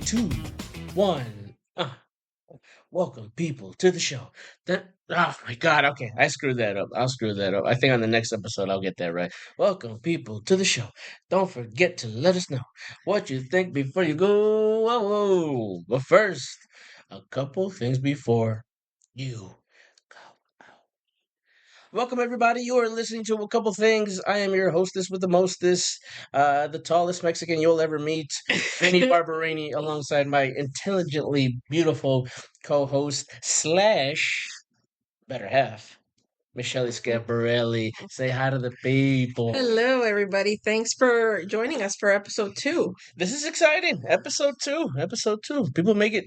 two, one. Welcome, people, to the show. Oh my God. Okay, I screwed that up. I'll screw that up. I think on the next episode I'll get that right. Welcome, people, to the show. Don't forget to let us know what you think before you go. Whoa. But first, a couple things before you go. Welcome, everybody. You are listening to A Couple Things. I am your hostess with the mostest, the tallest Mexican you'll ever meet, Vinny Barberini, alongside my intelligently beautiful co-host slash better half, Michelle Schiaparelli. Say hi to the people. Hello, everybody. Thanks for joining us for episode 2. This is exciting. Episode 2. Episode 2. People make it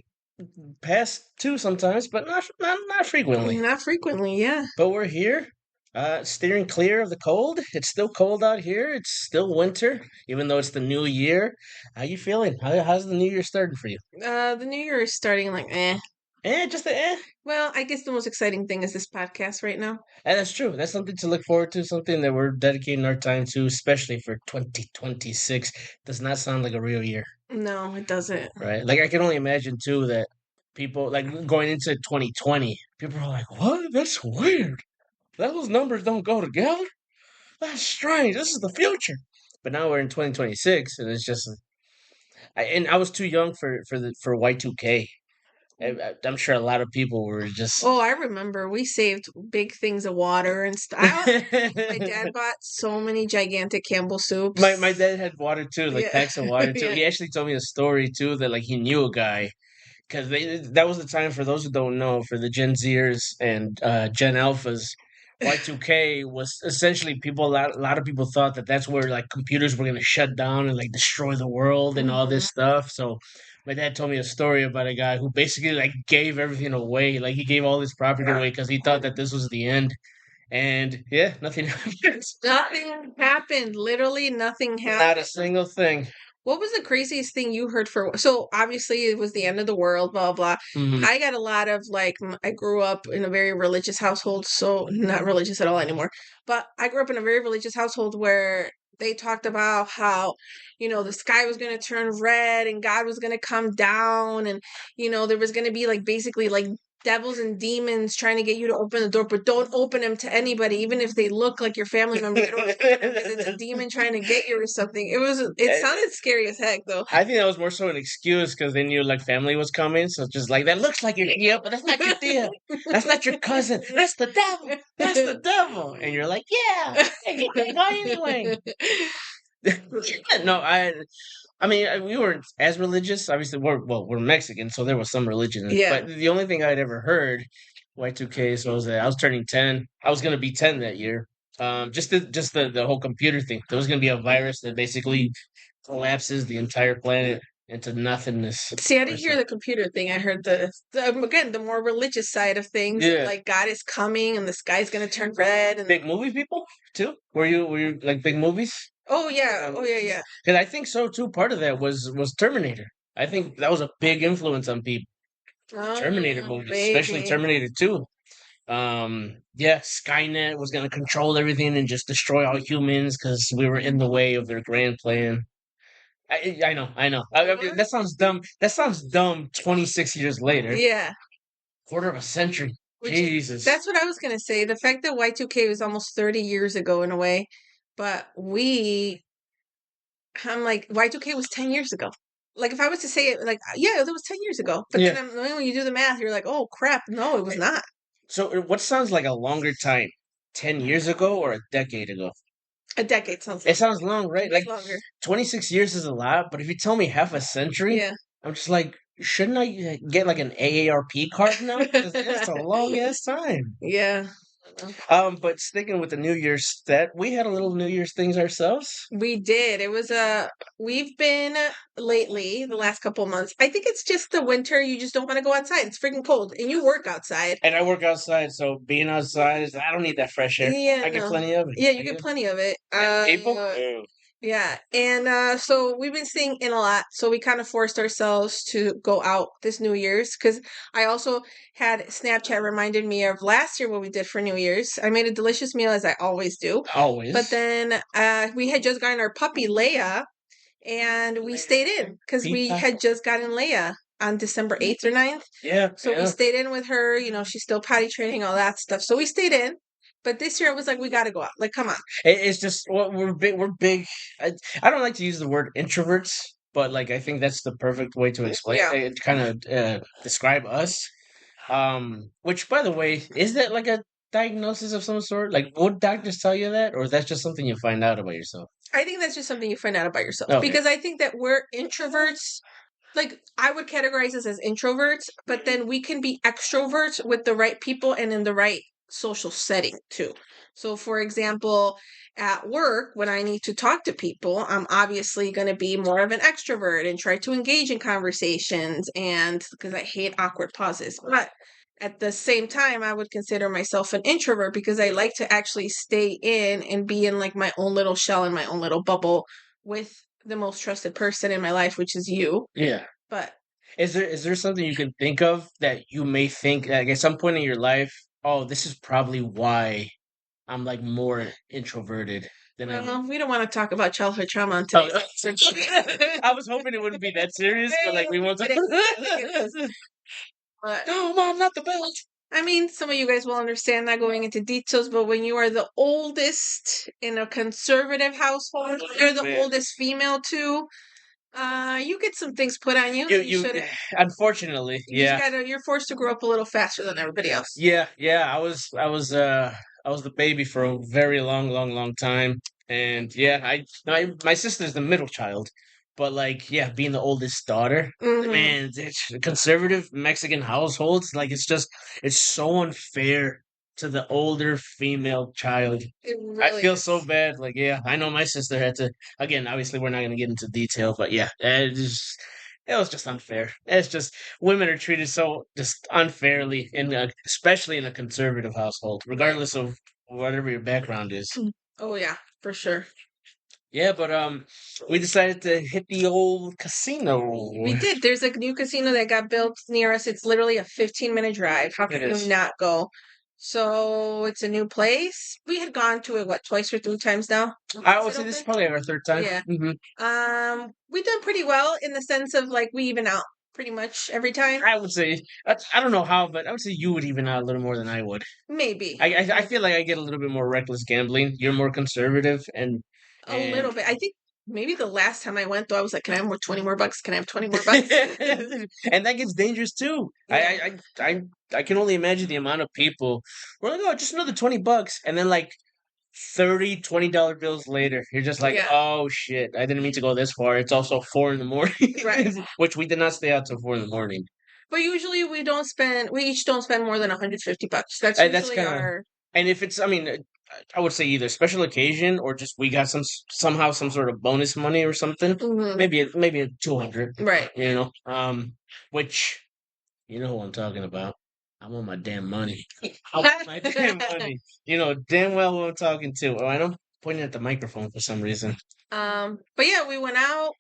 past 2 sometimes, but not frequently. Not frequently, yeah. But we're here, steering clear of the cold. It's still cold out here. It's still winter, even though it's the new year. How you feeling? How's the new year starting for you? The new year is starting like Just the eh. Well, I guess the most exciting thing is this podcast right now. And that's true. That's something to look forward to, something that we're dedicating our time to, especially for 2026. Does not sound like a real year, No, it doesn't. right? Like, I can only imagine, too, that people, like, going into 2020, people are like, what? That's weird. Those numbers don't go together. That's strange. This is the future. But now we're in 2026, and it's just. I was too young for Y2K. I'm sure a lot of people were just. Oh, I remember we saved big things of water and stuff. My dad bought so many gigantic Campbell soups. My dad had water too, like Yeah. packs of water too. Yeah. He actually told me a story too that like he knew a guy because that was the time for those who don't know for the Gen Zers and Gen Alphas. Y2K was essentially a lot of people thought that that's where like computers were going to shut down and like destroy the world and all this stuff. So my dad told me a story about a guy who basically like gave everything away. Like he gave all his property away because he thought that this was the end. And yeah, nothing happened. Nothing happened. Literally nothing happened. Not a single thing. What was the craziest thing you heard so obviously it was the end of the world, blah, blah. Mhm. I got a lot of I grew up in a very religious household, so not religious at all anymore. But I grew up in a very religious household where they talked about how, the sky was going to turn red and God was going to come down and, there was going to be like basically like devils and demons trying to get you to open the door, but don't open them to anybody, even if they look like your family member. You don't open them because it's a demon trying to get you or something. It sounded scary as heck, though. I think that was more so an excuse because they knew like family was coming, so it's just like that looks like your tia, but that's not your tia. That's not your cousin. That's the devil. That's the devil. And you're like, yeah, why anyway? No, I mean, we weren't as religious. Obviously, we're Mexican, so there was some religion. Yeah. But the only thing I'd ever heard Y2K so was that I was turning 10. I was gonna be 10 that year. Just the whole computer thing. There was gonna be a virus that basically collapses the entire planet into nothingness. See, I didn't hear the computer thing. I heard again, the more religious side of things. Yeah. Like God is coming and the sky's going to turn red. And Big movie people too. Were you like big movies? Oh yeah, yeah. Because I think so too. Part of that was Terminator. I think that was a big influence on people. Terminator movies, especially Baby. Terminator 2. Yeah, Skynet was gonna control everything and just destroy all humans because we were in the way of their grand plan. I know. I mean, that sounds dumb. That sounds dumb. 26 years later, Yeah. quarter of a century. Jesus. That's what I was going to say. The fact that Y2K was almost 30 years ago in a way, but I'm like, Y2K was 10 years ago. Like, if I was to say it, like, yeah, that was 10 years ago. But Yeah. then when you do the math, you're like, oh, crap. No, it was not. So, what sounds like a longer time? 10 years ago or a decade ago? A decade sounds It sounds long, right? Like, longer. 26 years is a lot, but if you tell me half a century, Yeah. I'm just like, shouldn't I get like an AARP card now? Because it's a long ass time. Yeah. But sticking with the New Year's we had a little New Year's things ourselves. We did. It was we've been lately, the last couple of months. I think it's just the winter. You just don't want to go outside. It's freaking cold. And you work outside. And I work outside, so being outside is I don't need that fresh air. Yeah. I get plenty of it. Yeah, you get plenty of it. People? Yeah. And so we've been staying in a lot. So we kind of forced ourselves to go out this New Year's because I also had Snapchat reminded me of last year what we did for New Year's. I made a delicious meal as I always do. Always. But then we had just gotten our puppy Leia. and we stayed in because we Peacock. had just gotten Leia on December 8th or 9th. Yeah, So we yeah. stayed in with her. You know, she's still potty training, all that stuff. So we stayed in. But this year it was like, we got to go out. Like, come on. It's just we're big. We're big. I don't like to use the word introverts, but like I think that's the perfect way to explain Yeah. it, kind of describe us. Which, by the way, is that like a diagnosis of some sort? Like, would doctors tell you that, or is that just something you find out about yourself? I think that's just something you find out about yourself Okay. because I think that we're introverts. Like, I would categorize us as introverts, but then we can be extroverts with the right people and in the right social setting too. So, for example, at work, when I need to talk to people, I'm obviously going to be more of an extrovert and try to engage in conversations, and because I hate awkward pauses. But at the same time, I would consider myself an introvert because I like to actually stay in and be in like my own little shell and my own little bubble with the most trusted person in my life, which is you. Yeah. But Is there something you can think of that you may think like at some point in your life, oh, this is probably why I'm like more introverted than I'm. we don't want to talk about childhood trauma on Oh, today's episode. I was hoping it wouldn't be that serious, but like we won't. But No, mom, not the belt. I mean, some of you guys will understand, not going into details, but when you are the oldest in a conservative household, you're the Man. oldest female too. You get some things put on you. You Shouldn't. unfortunately, You just yeah. gotta. You're forced to grow up a little faster than everybody else. Yeah. I was the baby for a very long time, and yeah, my sister's the middle child, but like yeah, being the oldest daughter, Mhm. man, it's conservative Mexican households. Like it's so unfair to the older female child. It I really feel is. so bad. Like yeah, I know my sister had to. Again, obviously, we're not going to get into detail, but yeah, it was just unfair. It's just women are treated so just unfairly especially in a conservative household, regardless of whatever your background is. Oh yeah, for sure. Yeah, but we decided to hit the old casino. We did. There's a new casino that got built near us. It's literally a 15-minute drive. How can It you is. not go? So it's a new place. We had gone to it, what, twice or three times now? I Is would it say this is open? probably our third time. Yeah. Hmm. We done pretty well in the sense of like we even out pretty much every time. I would say I don't know how, but I would say you would even out a little more than I would. Maybe I feel like I get a little bit more reckless gambling. You're more conservative, a little and bit. I think maybe the last time I went though, I was like, "Can I have more 20 more bucks? Can I have 20 more bucks?" and that gets dangerous too. Yeah. I can only imagine the amount of people who are like, oh, just another $20, and then like 30 $20 bills later, you're just like, Yeah. oh shit, I didn't mean to go this far. It's also 4 in the morning, Right. which we did not stay out till 4 in the morning. But usually we each don't spend more than 150 bucks. That's That's usually kind of, our. and if it's, I mean, I would say either special occasion or just we got somehow some sort of bonus money or something. Mhm. Maybe a 200. Right. Which you know who I'm talking about. I want my damn money. I want my damn money. You know damn well who I'm talking to. Oh, and I'm pointing at the microphone for some reason. But yeah, we went out.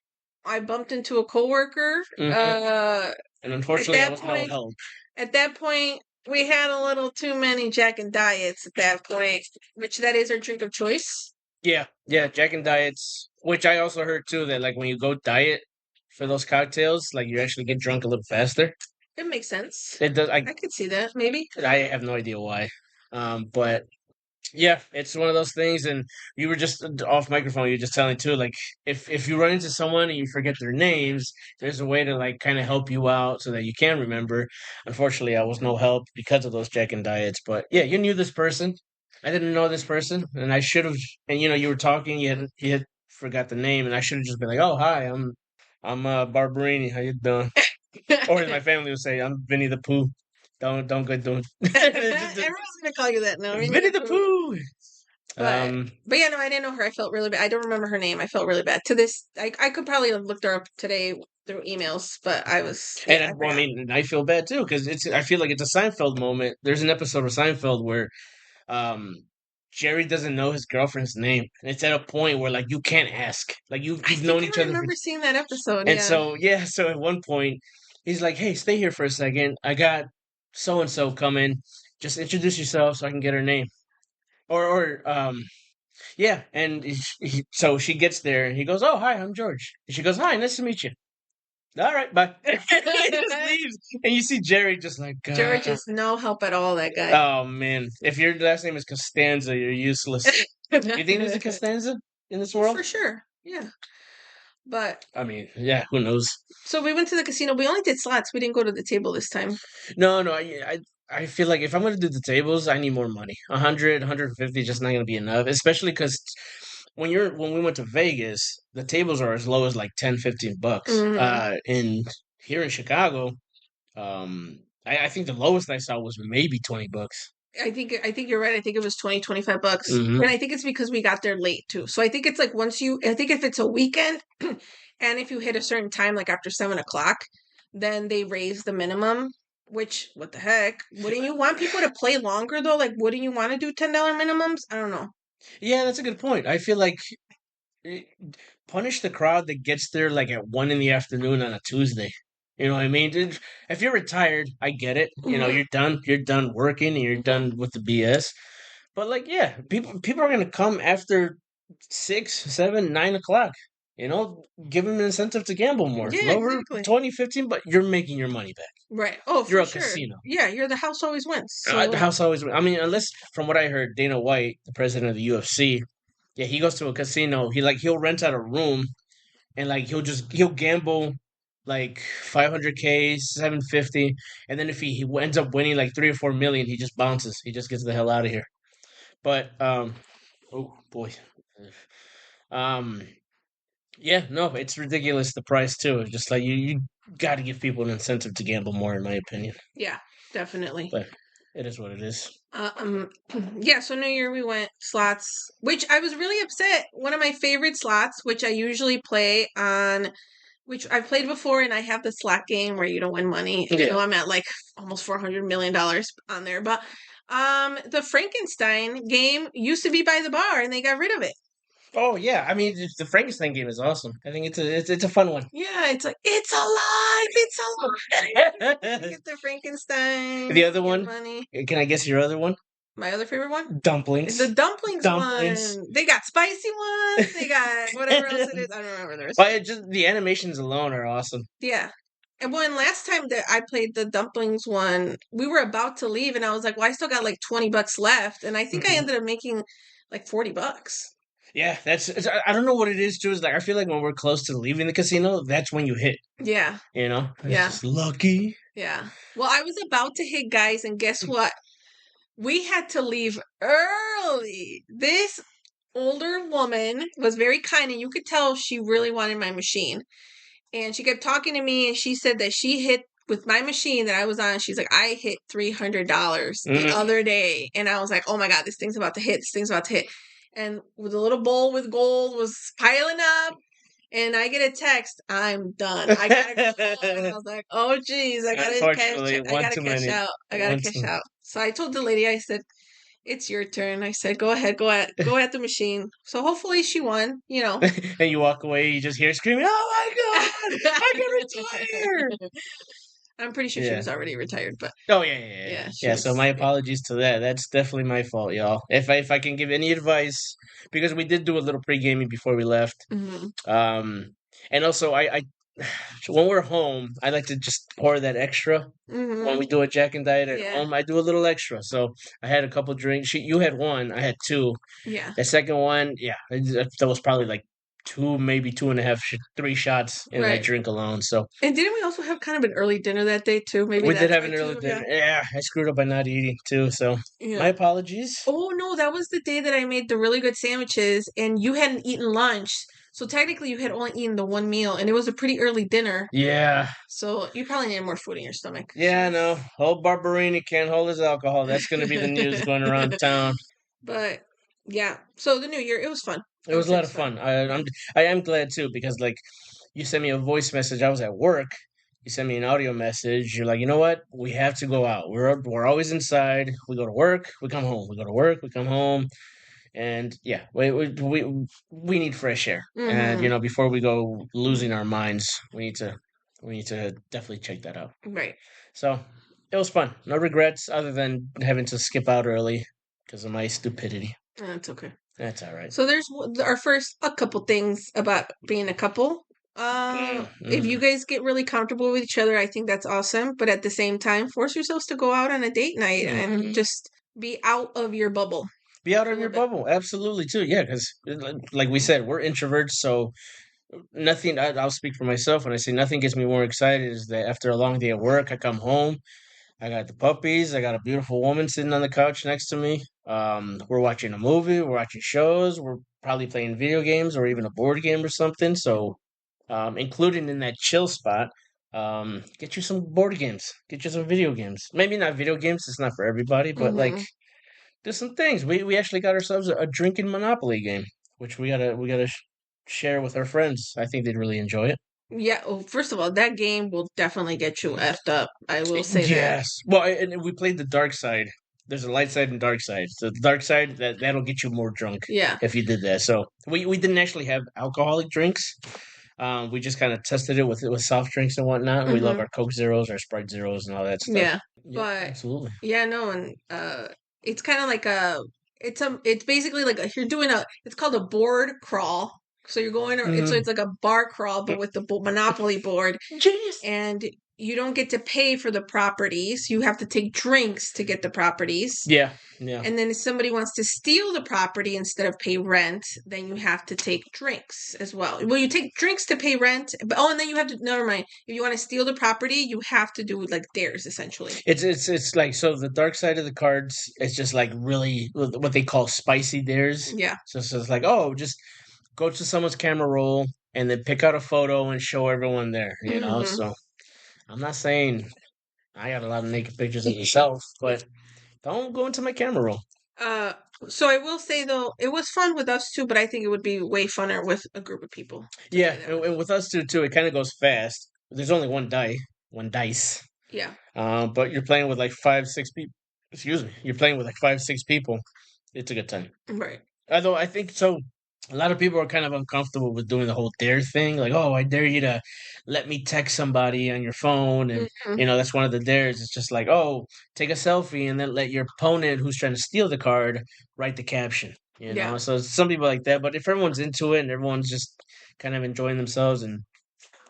I bumped into a coworker. Mhm. And unfortunately, I that was no point- help. At that point, we had a little too many Jack and Diets at that point, which that is our drink of choice. Yeah, Jack and Diets, which I also heard too that like when you go diet for those cocktails, like you actually get drunk a little faster. It makes sense. It does. I could see that, maybe. I have no idea why. But yeah, it's one of those things. And you were just off microphone. You're just telling too, like if you run into someone and you forget their names, there's a way to like kind of help you out so that you can remember. Unfortunately, I was no help because of those Jack and Diets. But yeah, you knew this person. I didn't know this person, and I should have. And you were talking. You had forgot the name, and I should have just been like, "Oh, hi, I'm Barberini. How you doing?" Or as my family would say, "I'm Vinny the Pooh." Don't go doing. Everyone's gonna call you that now. Vinny the Pooh. But yeah, no, I didn't know her. I felt really bad. I don't remember her name. I felt really bad. To this, I could probably have looked her up today through emails, but I was. And Yeah, I mean, I feel bad too because I feel like it's a Seinfeld moment. There's an episode of Seinfeld where um Jerry doesn't know his girlfriend's name, and it's at a point where like you can't ask, like you've known each I other. remember seeing that episode. And Yeah. so at one point he's like, "Hey, stay here for a second. I got so and so coming. Just introduce yourself so I can get her name." Or Yeah, and so she gets there, and he goes, "Oh, hi, I'm George." And she goes, "Hi, nice to meet you." All right, bye. He just leaves, and you see Jerry just like, George is no help at all, that guy. oh man, if your last name is Costanza, you're useless. You think there's a Costanza in this world? For sure. Yeah. But I mean, yeah, who knows? so we went to the casino. We only did slots. We didn't go to the table this time. No, no, I feel like if I'm gonna do the tables, I need more money. 100, 150 is just not gonna be enough, especially because when we went to Vegas, the tables are as low as like 10, 15 bucks. Mhm. In here in Chicago, I think the lowest I saw was maybe 20 bucks. I think you're right. I think it was 20, 25 bucks. Hmm. And I think it's because we got there late too. So I think it's like I think if it's a weekend and if you hit a certain time, like after 7 o'clock, then they raise the minimum, which, what the heck? Wouldn't you want people to play longer though? Like, wouldn't you want to do $10 minimums? I don't know. Yeah, that's a good point. I feel like eh, punish the crowd that gets there like at 1 in the afternoon on a Tuesday. You know what I mean? If you're retired, I get it. You know, Mhm. you're done working, and you're done with the BS. But like, yeah, people are gonna come after 6, 7, 9 o'clock. You know, give them an incentive to gamble more. Yeah, Lower exactly. 20, 15, but you're making your money back. Right. Oh, You're for a sure. casino. Yeah, you're the house always wins. The So house always. I mean, unless from what I heard, Dana White, the president of the UFC, yeah, he goes to a casino. He'll rent out a room and like he'll gamble like 500K, 750, and then if he ends up winning like 3 or 4 million, he just bounces. He just gets the hell out of here. But oh boy, um, yeah, no, it's ridiculous the price too. It's just like you got to give people an incentive to gamble more, in my opinion. yeah, definitely. But it is what it is. Um, yeah, so New Year we went slots, which I was really upset. One of my favorite slots, which I usually play on, which I've played before, and I have the slot game where you don't win money. You Yeah. know, I'm at like almost $400 million on there. But the Frankenstein game used to be by the bar, and they got rid of it. Oh yeah, I mean the Frankenstein game is awesome. I think it's a fun one. Yeah, it's like it's alive, it's alive. Get the The Frankenstein, other get one, money. can I guess your other one? My other favorite one. The Dumplings. dumplings Dumplings. one. They got spicy ones. They got whatever else it is. I don't remember the rest of But it. just the animations alone are awesome. Yeah. And when last time that I played the dumplings one, we were about to leave, and I was like, "Well, I still got like $20 left," and I think I Mhm. ended up making like $40. Yeah, I don't know what it is too. Is like I feel like when we're close to leaving the casino, that's when you hit. Yeah, You know, it's yeah, just lucky. yeah. Well, I was about to hit, guys, and guess what? We had to leave early. This older woman was very kind, and you could tell she really wanted my machine. And she kept talking to me, and she said that she hit with my machine that I was on. She's like, I hit $300 the Mm. other day, and I was like, oh my god, this thing's about to hit. This thing's about to hit. And with a little bowl with gold was piling up, and I get a text, I'm done. I gotta go home. And I was like, oh geez, Unfortunately, I one gotta too cash many. out. I gotta One cash too. out. So I told the lady, I said, it's your turn. I said, go ahead, go at the machine. So hopefully she won, you know. And you walk away, you just hear screaming, "Oh my god, I can retire!" I'm pretty sure she Yeah. was already retired, but Oh yeah, yeah, yeah. yeah, she Yeah, so was. my Yeah. apologies to that. That's definitely my fault, y'all. If I can give any advice, because we did do a little pre gaming before we left. Hmm. And also I when we're home, I like to just pour that extra. When Hmm. we do a Jack and Diet at Yeah. home, I do a little extra. So I had a couple drinks. You had one, I had two. Yeah. The second one, yeah, that was probably like two, maybe two and a half, 3 shots in that Right. drink alone. So And didn't we also have kind of an early dinner that day too? Maybe we did that's have why an early too. Yeah. dinner. Yeah, I screwed up by not eating too. So my Yeah. apologies. Oh no, that was the day that I made the really good sandwiches, and you hadn't eaten lunch. So technically, you had only eaten the one meal, and it was a pretty early dinner. Yeah, So you probably needed more food in your stomach. yeah, no. Old Barberini can't hold his alcohol. That's going to be the news going around town. But yeah, so the new year, it was fun. It I would was a say it lot was of fun. fun. I am glad too because like you sent me a voice message. I was at work. You sent me an audio message. You're like, you know what? We have to go out. We're always inside. We go to work. We come home. We go to work. We come home. And yeah, we need fresh air. And Hmm. before we go losing our minds, we need to definitely check that out. Right. So it was fun. No regrets other than having to skip out early because of my stupidity. That's okay. That's all right. So there's our first a couple things about being a couple. If you Mm. guys get really comfortable with each other, I think that's awesome. But at the same time, force yourselves to go out on a date night and Mhm. just be out of your bubble Be out for a of your little bit. bubble, absolutely too. Yeah, because like we said, we're introverts, so nothing. I'll speak for myself when I say nothing gets me more excited is that after a long day at work, I come home. I got the puppies. I got a beautiful woman sitting on the couch next to me. We're watching a movie. We're watching shows. We're probably playing video games or even a board game or something. So, including in that chill spot, get you some board games. Get you some video games. Maybe not video games. It's not for everybody, but like Hmm. do some things. We actually got ourselves a drinking Monopoly game, which we gotta share with our friends. I think they'd really enjoy it. Yeah. Well, first of all, that game will definitely get you effed up. I will say that. Yes. Well, and we played the dark side. There's a light side and dark side. So the dark side that'll get you more drunk Yeah. if you did that. So we didn't actually have alcoholic drinks. We just kind of tested it with soft drinks and whatnot. We love Hmm. our Coke Zeros, our Sprite Zeros, and all that stuff. Yeah. Yeah, But absolutely. yeah, no, and it's kind of like it's basically like you're doing it's called a board crawl. So you're going, Mm. it's like a bar crawl, but with the Monopoly board, Genius. and you don't get to pay for the properties. You have to take drinks to get the properties. Yeah, yeah. And then if somebody wants to steal the property instead of pay rent, then you have to take drinks as well. Well, you take drinks to pay rent, but and then you have to, never mind. If you want to steal the property, you have to do like dares essentially. It's like so the dark side of the cards. It's just like really what they call spicy dares. Yeah. So it's like just go to someone's camera roll and then pick out a photo and show everyone there. Hmm. So I'm not saying I got a lot of naked pictures of myself, but don't go into my camera roll. Uh, so I will say though, it was fun with us too, but I think it would be way funner with a group of people to Yeah, play that and, with. and with us too, it kind of goes fast. There's only one dice. Yeah. But you're playing with like 5, 6 people. Excuse me, you're playing with like 5, 6 people. It's a good time. Right. Although I think so, a lot of people are kind of uncomfortable with doing the whole dare thing. Like, oh, I dare you to let me text somebody on your phone, and Hmm. that's one of the dares. It's just like, oh, take a selfie and then let your opponent who's trying to steal the card write the caption. Yeah. So some people like that. But if everyone's into it and everyone's just kind of enjoying themselves and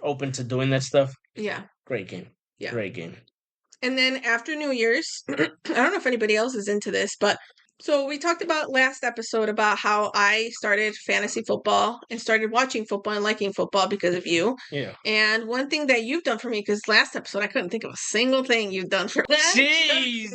open to doing that stuff, Yeah. great game, Yeah. great game. And then after New Year's, I don't know if anybody else is into this, but so we talked about last episode about how I started fantasy football and started watching football and liking football because of you. Yeah. And one thing that you've done for me, because last episode I couldn't think of a single thing you've done for Jeez.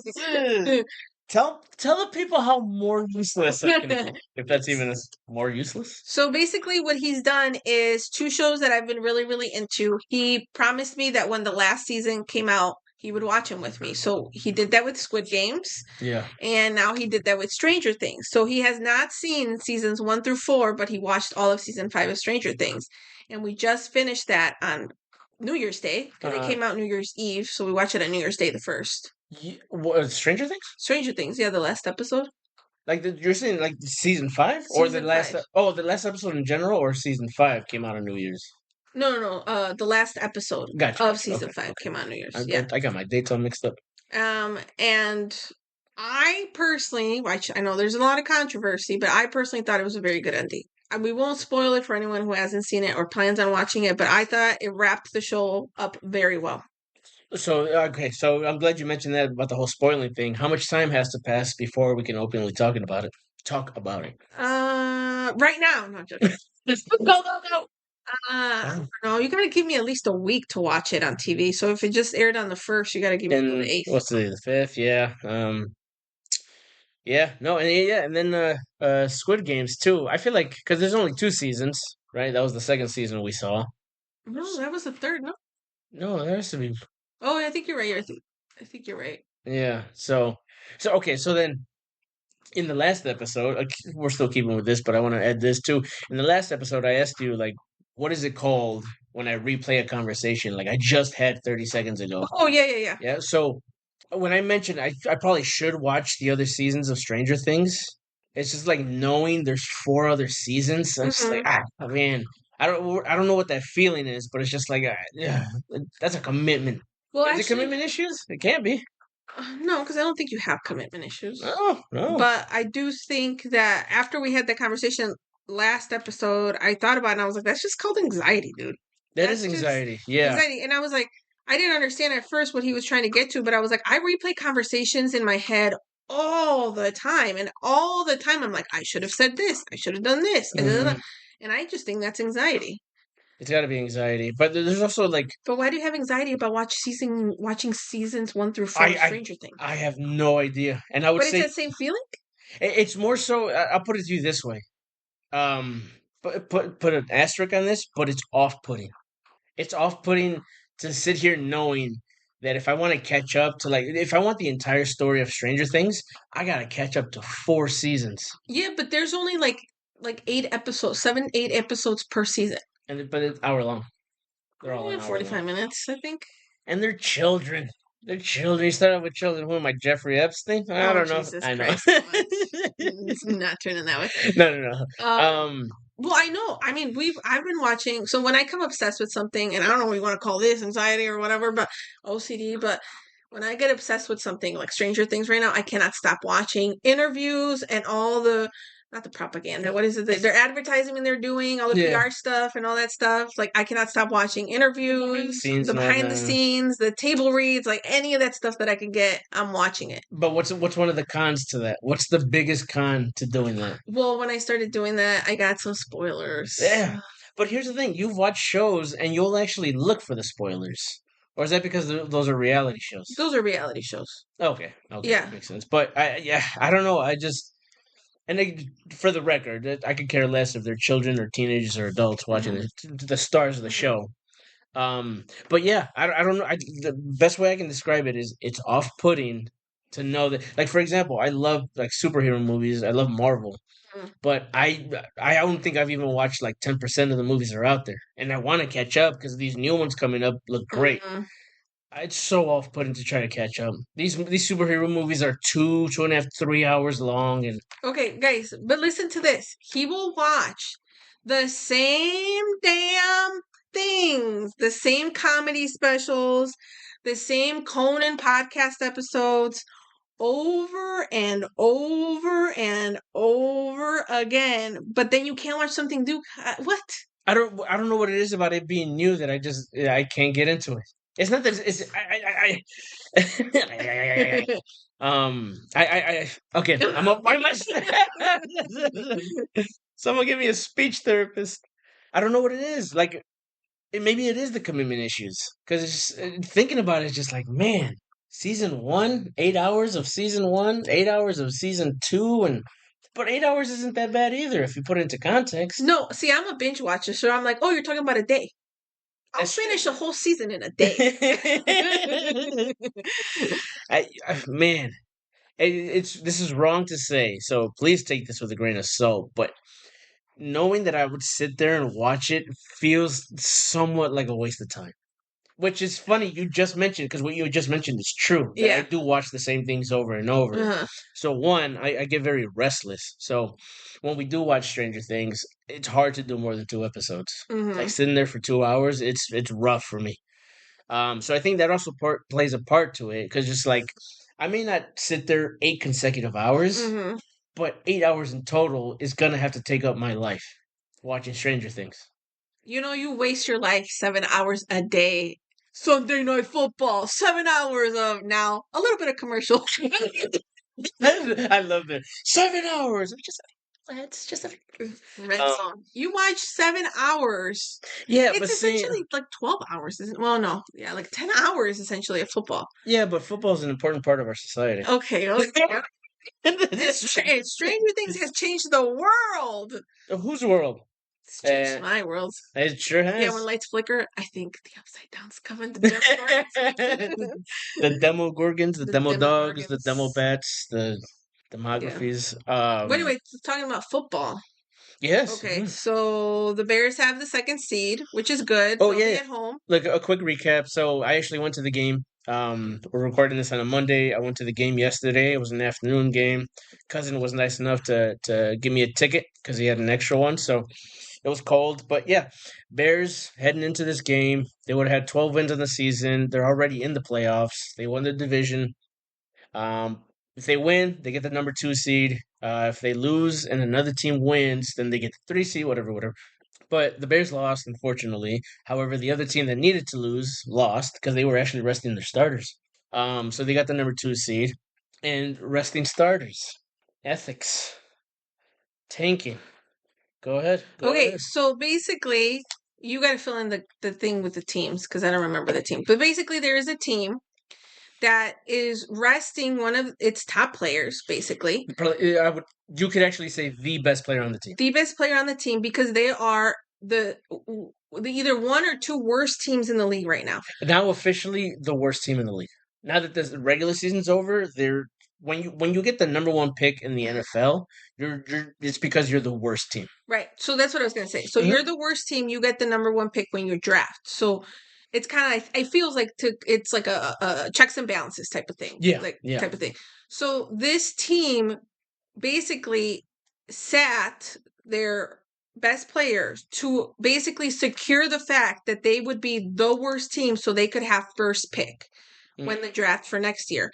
Tell the people how more useless I can be. If that's even more useless. So basically, what he's done is two shows that I've been really, really into. He promised me that when the last season came out, he would watch them with me. So he did that with Squid Games, Yeah. and now he did that with Stranger Things. So he has not seen seasons 1 through 4, but he watched all of season 5 of Stranger Things. And we just finished that on New Year's Day because it Uh, came out New Year's Eve. So we watched it on New Year's Day the 1st. what, Stranger Things? Stranger Things, yeah, the last episode. Like you're saying, like season 5, or the Season last? 5. The last episode in general, or season 5 came out on New Year's. No, no, no. The last episode Gotcha. of Gotcha. season Okay. 5 Okay. came out New Year's. I, Yeah. I, I got my dates all mixed up. And I personally, which I know there's a lot of controversy, but I personally thought it was a very good ending. And we won't spoil it for anyone who hasn't seen it or plans on watching it, but I thought it wrapped the show up very well. So okay, so I'm glad you mentioned that about the whole spoiling thing. How much time has to pass before we can openly talk about it? Talk about it. Right now, I'm not joking. Go, go, go. No, you gotta give me at least a week to watch it on TV. So if it just aired on the 1st, you gotta give me till And the 8th. what's the 5th? Yeah. Yeah. No. And yeah. And then Squid Games too. I feel like because there's only 2 seasons, right? That was the second season we saw. No, that was the third. No. No, there has to be. Oh, I think you're right. I think you're right. Yeah. So okay. So then in the last episode, we're still keeping with this, but I want to add this too. In the last episode, I asked you like, what is it called when I replay a conversation like I just had 30 seconds ago? Oh, yeah, yeah, yeah. Yeah. So when I mentioned I probably should watch the other seasons of Stranger Things. It's just like knowing there's 4 other seasons. I'm just like, Hmm. man, I don't know what that feeling is, but it's just like, yeah, that's a commitment. Well, Is it actually, commitment issues? It can't be. No, because I don't think you have commitment issues. No, no. But I do think that after we had that conversation last episode, I thought about it and I was like, that's just called anxiety, dude. That is That's just anxiety. Yeah. anxiety. And I was like, I didn't understand at first what he was trying to get to, but I was like, I replay conversations in my head all the time. And all the time, I'm like, I should have said this. I should have done this. Hmm. And I just think that's anxiety. It's got to be anxiety. But there's also like But why do you have anxiety about watching seasons 1 through 4 of I Stranger Things? I have no idea. And I would But it's say that same feeling? it's more so. I'll put it to you this way. Put an asterisk on this, but it's off-putting. It's off-putting to sit here knowing that if I want to catch up to like if I want the entire story of Stranger Things, I gotta catch up to 4 seasons. Yeah, but there's only like 8 episodes, 7, 8 episodes per season. But it's hour long. They're all Yeah, an hour long. 45 minutes, I think. And they're children. They're children. You start out with children. Who am I, Jeffrey Epstein? I Oh, don't know. Jesus I know. Christ, so much. It's not turning that way. No, no, no. Um, Um, well, I know. I mean, I've been watching. So when I come obsessed with something, and I don't know what you want to call this, anxiety or whatever, but OCD, but when I get obsessed with something like Stranger Things right now, I cannot stop watching interviews and all the not the propaganda. What is it? Their advertising they're doing, all the yeah, PR stuff and all that stuff. Like I cannot stop watching interviews, scenes the and all behind the that. scenes, the table reads, like any of that stuff that I can get, I'm watching it. But what's one of the cons to that? What's the biggest con to doing that? Well, when I started doing that, I got some spoilers. Yeah. But here's the thing: you've watched shows and you'll actually look for the spoilers, or is that because those are reality shows? Those are reality shows. Okay, okay, Yeah. makes sense. But yeah, I don't know. I just and for the record, I could care less if they're children or teenagers or adults watching Mhm. the stars of the Mhm. show. But yeah, I don't know. The best way I can describe it is it's off-putting to know that, like for example, I love like superhero movies. I love Marvel, Mhm. but I don't think I've even watched like 10% of the movies that are out there, and I want to catch up because these new ones coming up look great. Mhm. It's so off-putting to try to catch up. These superhero movies are 2.5, 3 hours long, and Okay, guys, but listen to this. He will watch the same damn things, the same comedy specials, the same Conan podcast episodes over and over and over again. But then you can't watch something new. What? I don't know what it is about it being new that I can't get into it. It's not that it's okay. I'm up by myself. Someone give me a speech therapist. I don't know what it is. Like maybe it is the commitment issues because thinking about it, it's just like man, season one, 8 hours of season one, 8 hours of season two, and but 8 hours isn't that bad either if you put it into context. No, see, I'm a binge watcher, so I'm like, oh, you're talking about a day. I'll That's finish a whole season in a day. man, it's this is wrong to say, so please take this with a grain of salt. But knowing that I would sit there and watch it feels somewhat like a waste of time. Which is funny you just mentioned because what you just mentioned is true that I Yeah. do watch the same things over and over. Uh-huh. So one, I get very restless. So when we do watch Stranger Things, it's hard to do more than 2 episodes. Like Hmm. sitting there for 2 hours, it's rough for me. So I think that also plays a part to it because just like I may not sit there 8 consecutive hours, Hmm. but 8 hours in total is gonna have to take up my life watching Stranger Things. You know, you waste your life 7 hours a day. Sunday night football, 7 hours of now a little bit of commercial. I love that 7 hours. It's just a Red um, song. You watch 7 hours. yeah, but It's see, essentially like 12 hours, isn't? Well, no, yeah, like 10 hours essentially of football. yeah, but football is an important part of our society. Okay, okay. Stranger Things has changed the world. Whose world? It's changed Uh, my world. it sure Yeah, when has. lights flicker, I think the upside down's coming. The The demo gorgons, the demo dogs, the demo Demogorgons. bats, the Yeah. demographies. But anyway, talking about football. Yes. Okay, so the Bears have the second seed, which is good. Oh They'll be yeah. at home. Look, a quick recap. So I actually went to the game. We're recording this on a Monday. I went to the game yesterday. It was an afternoon game. Cousin was nice enough to give me a ticket because he had an extra one. So it was cold, but yeah, Bears heading into this game. They would have had 12 wins on the season. They're already in the playoffs. They won the division. If they win, they get the number 2 seed. If they lose and another team wins, then they get the 3 seed, whatever, whatever. But the Bears lost, unfortunately. However, the other team that needed to lose lost because they were actually resting their starters. So they got the number 2 seed and resting starters. Ethics. Tanking. Go ahead. Go Okay, ahead. so basically, you got to fill in the thing with the teams because I don't remember the team. But basically, there is a team that is resting one of its top players, basically Probably, you could actually say the best player on the team. the best player on the team because they are the either one or two worst teams in the league right now. Now officially the worst team in the league. Now that the regular season's over, they're when you get the number 1 pick in the NFL, you're it's because you're the worst team. Right. So that's what I was going to say. So Mhm. you're the worst team. You get the number 1 pick when you draft. So it's kind of it feels like it's like a checks and balances type of thing. Yeah, Like yeah. type of thing. So this team basically sat their best players to basically secure the fact that they would be the worst team so they could have first pick when the draft for next year.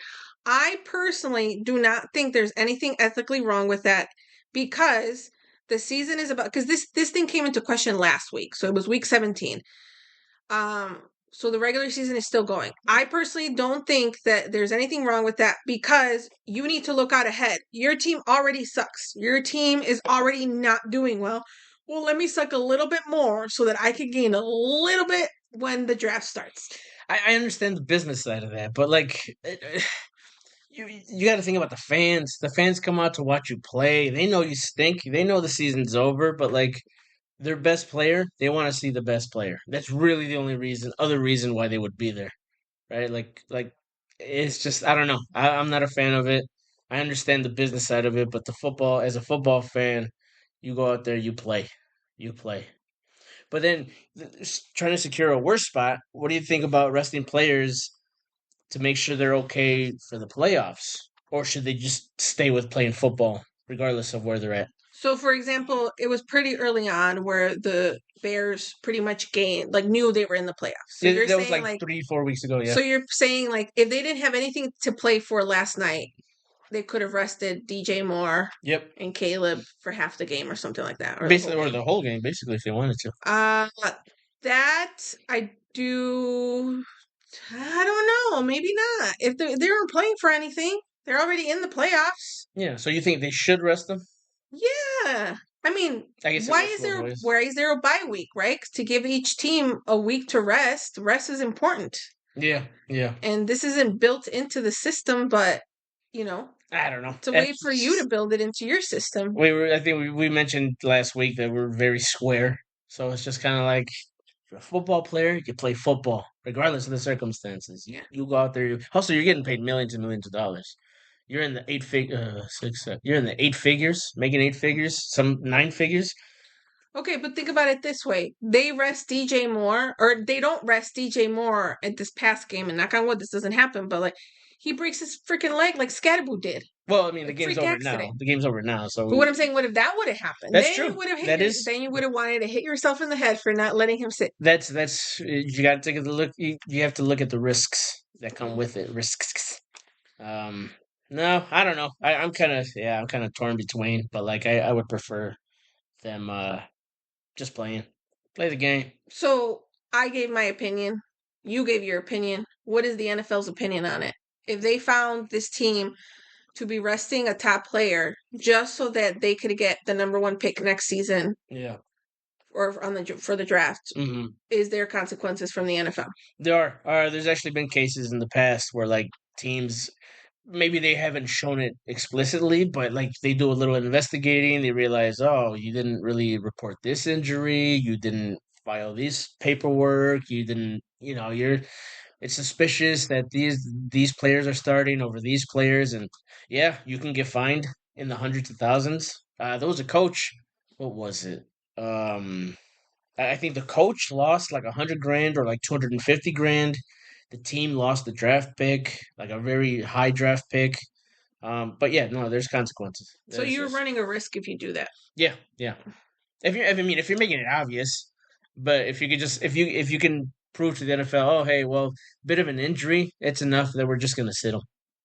I personally do not think there's anything ethically wrong with that because the season is about because this thing came into question last week. So it was week 17. So the regular season is still going. I personally don't think that there's anything wrong with that because you need to look out ahead. Your team already sucks. Your team is already not doing well. Well, let me suck a little bit more so that I can gain a little bit when the draft starts. I understand the business side of that, but like you got to think about the fans. The fans come out to watch you play. They know you stink. They know the season's over, but like their best player, they want to see the best player. That's really the only other reason why they would be there, right? Like it's just I don't know. I'm not a fan of it. I understand the business side of it, but as a football fan, you go out there, you play. But then trying to secure a worse spot. What do you think about resting players to make sure they're okay for the playoffs, or should they just stay with playing football regardless of where they're at? So, for example, it was pretty early on where the Bears pretty much gained, like, knew they were in the playoffs. So you're That was saying like like, 3, 4 weeks ago. Yeah. so you're saying like, if they didn't have anything to play for last night, they could have rested DJ Moore Yep. and Caleb for half the game or something like that, or the Basically, whole or game. the whole game, basically, if they wanted to. Uh, that I do. I don't know. Maybe not. If they weren't playing for anything, they're already in the playoffs. Yeah. So you think they should rest them? Yeah. I mean, I guess it why works is both there ways. why is there a bye week, right? To give each team a week to rest. Rest is important. Yeah. Yeah. And this isn't built into the system, but you know, I don't know. it's a way for you to build it into your system. I think we mentioned last week that we're very square. So it's just kind of like if you're a football player, you play football regardless of the circumstances. You go out there. Also, you're getting paid millions and millions of dollars. You're in the you're in the 8 figures, making 8 figures, some 9 figures. Okay, but think about it this way. They rest DJ Moore, or they don't rest DJ Moore at this past game, and knock on wood, this doesn't happen, but like he breaks his freaking leg like Scadaboo did. Well, I mean, the A game's freak over accident. now. The game's over now. So But what I'm saying, what if that would have happened? that's Then you true. would have That hated. is Then you would have wanted to hit yourself in the head for not letting him sit. that's you got to take a look. You have to look at the risks that come with it. Risks. Um, no, I don't know. I'm kind of torn between, but like I would prefer them just play the game. So I gave my opinion. You gave your opinion. What is the NFL's opinion on it? If they found this team to be resting a top player just so that they could get the number 1 pick next season Yeah. or for the draft, Hmm. is there consequences from the NFL? There are. There's actually been cases in the past where like teams maybe they haven't shown it explicitly, but like they do a little investigating. They realize, oh, you didn't really report this injury. You didn't file this paperwork. You didn't, it's suspicious that these players are starting over these players, and yeah, you can get fined in the hundreds of thousands. There was a coach. What was it? I think the coach lost like 100 grand or like 250 grand. The team lost the draft pick, like a very high draft pick. But yeah, no, there's consequences. So There's you're just running a risk if you do that. yeah, yeah. If you're making it obvious, but if you could just if you can prove to the NFL, oh hey, well, bit of an injury, it's enough that we're just gonna sit him.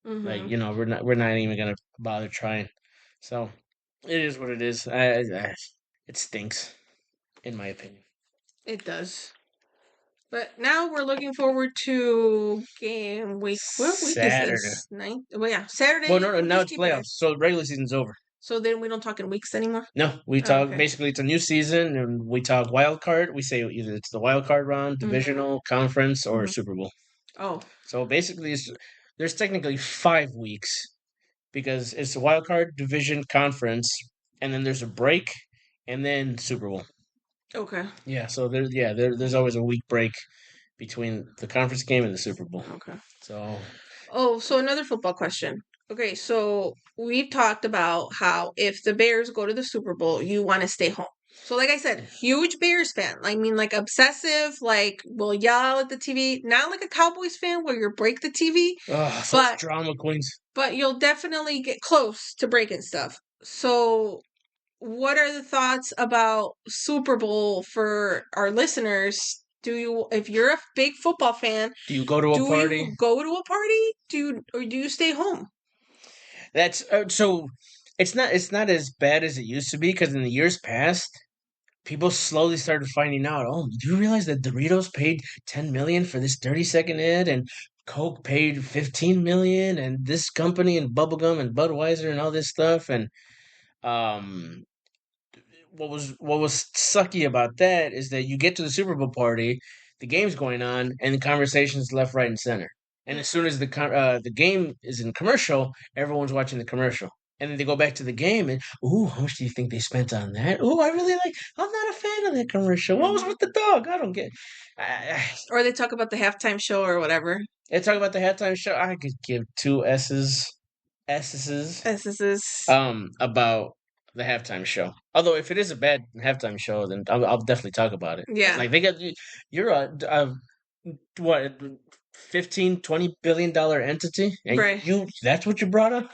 Like, Mm-hmm. we're not even gonna bother trying. So it is what it is. It stinks, in my opinion. It does. But now we're looking forward to game week. What week is Saturday. this? Ninth? Well, yeah, Well, Saturday. no, no, We'll now just it's keep it playoffs, as. so regular season's over. So then we don't talk in weeks anymore. No, we Oh, talk okay. basically it's a new season, and we talk wild card. We say either it's the wild card round, Mm-hmm. divisional, conference, or Mm-hmm. Super Bowl. Oh, So basically, there's technically 5 weeks because it's the wild card, division, conference, and then there's a break, and then Super Bowl. okay. Yeah, so there's always a week break between the conference game and the Super Bowl. Okay. So Oh, so another football question. Okay, so we've talked about how if the Bears go to the Super Bowl, you want to stay home. So, like I said, huge Bears fan. I mean, like obsessive, like will yell at the TV. Not like a Cowboys fan where you break the TV, those but drama queens. you'll definitely get close to breaking stuff. So, what are the thoughts about Super Bowl for our listeners? Do you, if you're a big football fan, Do you go to a do party? you go to a party? Or do you stay home? That's so. It's not as bad as it used to be because in the years past, people slowly started finding out. Oh, do you realize that Doritos paid 10 million for this 30-second ad, and Coke paid 15 million, and this company and bubblegum and Budweiser and all this stuff, and um, what was sucky about that is that you get to the Super Bowl party, the game's going on, and the conversation's left, right, and center. And as soon as the game is in commercial, everyone's watching the commercial. And then they go back to the game and, ooh, how much do you think they spent on that? Ooh, I really like. I'm not a fan of that commercial. What was Mhm. with the dog? I don't get. I, Or they talk about the halftime show or whatever. I talk about the halftime show. I could give two S's This is about the halftime show. Although if it is a bad halftime show, then I'll definitely talk about it. yeah, Like they got you're a what 15-20 billion dollar entity, and right. you that's what you brought up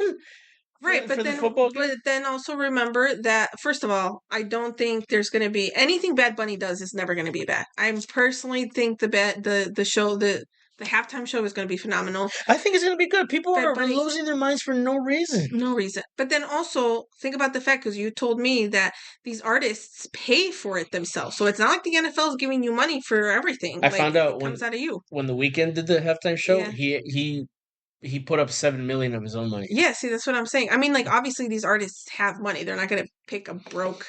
Right, for the football game. but then also remember that first of all, I don't think there's going to be anything Bad Bunny does is never going to be bad. I personally think the show the halftime show is going to be phenomenal. I think it's gonna be good. People Bad are Bunny, losing their minds for no reason. no reason. But then also think about the fact because you told me that these artists pay for it themselves, so it's not like the NFL is giving you money for everything. I Like found out it comes out of you. when the weekend did the halftime show, Yeah. he put up 7 million of his own money. Yeah, see, that's what I'm saying. I mean, like, obviously, these artists have money. They're not going to pick a broke